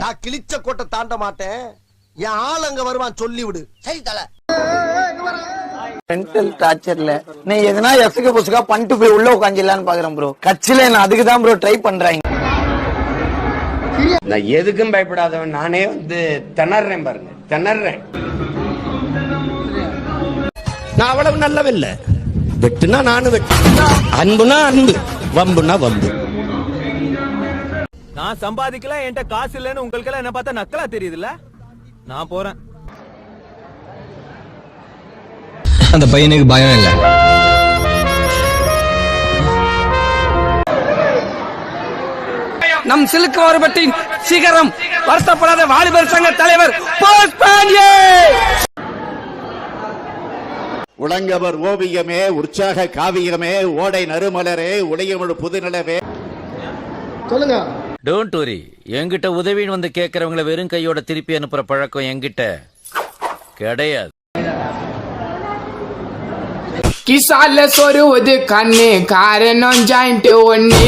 நான் கிழிச்ச கோட்டை தாண்ட மாட்டேன். என் ஆள் அங்க வருவான், சொல்லி விடு. சரி தல. மென்டல் டார்ச்சர்ல நீ எதனா எசுக்கு புசுக்கா பண்ணிட்டு போய் உள்ள உட்காந்துலான்னு பாக்குறேன் ப்ரோ. கட்சியில நான் அதுக்கு தான் ப்ரோ ட்ரை பண்றாங்க. நான் எதுக்கும் பயப்படாதவன். நானே திணறேன் பாருங்க, திணறேன். நான் அவ்வளவு நல்லவில்ல. வெட்டுனா நானும் வெட்டு, அன்புனா அன்பு, வம்புனா வம்பு. நான் சம்பாதிக்கல, என்கிட்ட காசு இல்லன்னு உங்களுக்கு எல்லாம் என்ன பார்த்தா நக்கலா தெரியுதுல்ல. நான் போறேன். அந்த பையனுக்கு பயம் இல்ல. நம் சிலுக்கு ஒருபட்டின் சிகரம் வருத்தப்படாத வாலிபர் சங்க தலைவர் உலங்கவர் ஓவியமே, உற்சாக காவியமே, ஓடை நறுமலரே, உடையமிழ் புதுநிலவே. சொல்லுங்க. Don't worry. என்கிட்ட உதவின்னு வந்து கேட்கறவங்களை வெறும் கையோட திருப்பி அனுப்புற பழக்கம் என்கிட்ட கிடையாது. கிசால சொருவது கண்ணு காரணம் ஜாயிண்ட் ஒண்ணு